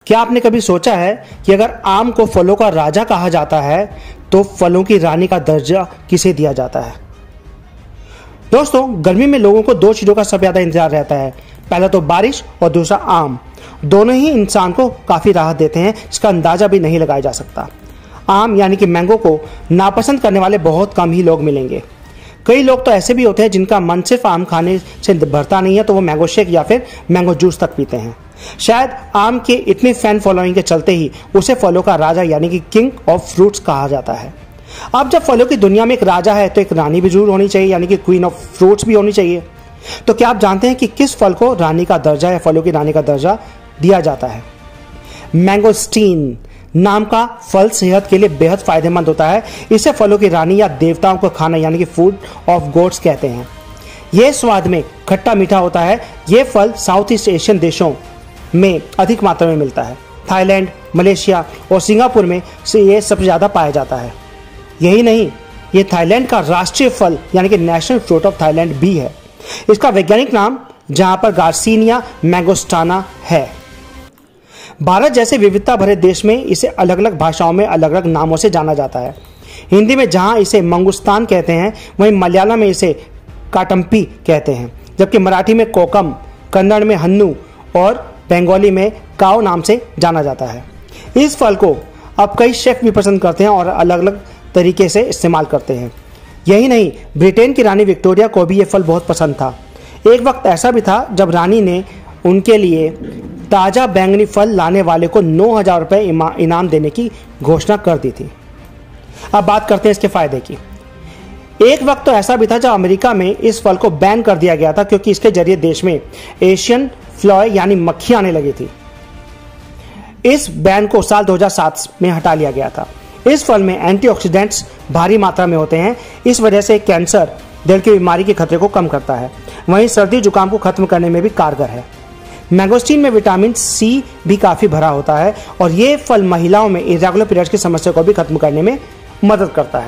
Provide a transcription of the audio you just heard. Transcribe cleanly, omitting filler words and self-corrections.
क्या आपने कभी सोचा है कि अगर आम को फलों का राजा कहा जाता है तो फलों की रानी का दर्जा किसे दिया जाता है? दोस्तों, गर्मी में लोगों को दो चीज़ों का सबसे ज़्यादा इंतजार रहता है। पहला तो बारिश और दूसरा आम। दोनों ही इंसान को काफ़ी राहत देते हैं, जिसका अंदाज़ा भी नहीं लगाया जा सकता। आम यानी कि मैंगो को नापसंद करने वाले बहुत कम ही लोग मिलेंगे। कई लोग तो ऐसे भी होते हैं जिनका मन सिर्फ आम खाने से भरता नहीं है, तो वो मैंगो शेक या फिर मैंगो जूस तक पीते हैं। शायद आम के इतनी फैन फॉलोइंग के चलते ही उसे फलों का राजा यानी कि किंग ऑफ फ्रूट्स कहा जाता है। अब जब फलों की दुनिया में एक राजा है तो एक रानी भी जरूर होनी चाहिए, यानी कि क्वीन ऑफ फ्रूट्स भी होनी चाहिए। तो क्या आप जानते हैं कि किस फल को रानी का दर्जा या फलों की रानी का दर्जा दिया जाता है? मैंगोस्टीन नाम का फल सेहत के लिए बेहद फायदेमंद होता है। इसे फलों की रानी या देवताओं का खाना यानी कि फूड ऑफ गॉड्स कहते हैं। यह स्वाद में खट्टा मीठा होता है। यह फल साउथ ईस्ट एशियन देशों में अधिक मात्रा में मिलता है। थाईलैंड, मलेशिया और सिंगापुर में से यह सबसे ज़्यादा पाया जाता है। यही नहीं, ये थाईलैंड का राष्ट्रीय फल यानी कि नेशनल फ्रूट ऑफ थाईलैंड भी है। इसका वैज्ञानिक नाम जहां पर गार्सिनिया मैंगोस्टाना है। भारत जैसे विविधता भरे देश में इसे अलग अलग भाषाओं में अलग अलग नामों से जाना जाता है। हिंदी में जहां इसे मंगुस्तान कहते हैं, वहीं मलयालम में इसे काटम्पी कहते हैं, जबकि मराठी में कोकम, कन्नड़ में हन्नू और बंगाली में काओ नाम से जाना जाता है। इस फल को अब कई शेफ भी पसंद करते हैं और अलग अलग तरीके से इस्तेमाल करते हैं। यही नहीं, ब्रिटेन की रानी विक्टोरिया को भी यह फल बहुत पसंद था। एक वक्त ऐसा भी था जब रानी ने उनके लिए ताज़ा बैंगनी फल लाने वाले को 9,000 रुपये इनाम देने की घोषणा कर दी थी। अब बात करते हैं इसके फायदे की। एक वक्त तो ऐसा भी था जब अमेरिका में इस फल को बैन कर दिया गया था, क्योंकि इसके जरिए देश में एशियन फ्लाई यानी मक्खी आने लगी थी। इस बैन को साल 2007 में हटा लिया गया था। इस फल में एंटीऑक्सीडेंट्स भारी मात्रा में होते हैं। इस वजह से कैंसर, दिल की बीमारी के खतरे को कम करता है। वहीं सर्दी जुकाम को खत्म करने में भी कारगर है। मैंगोस्टीन में विटामिन सी भी काफ़ी भरा होता है और ये फल महिलाओं में इरेगुलर पीरियड्स की समस्या को भी खत्म करने में मदद करता है।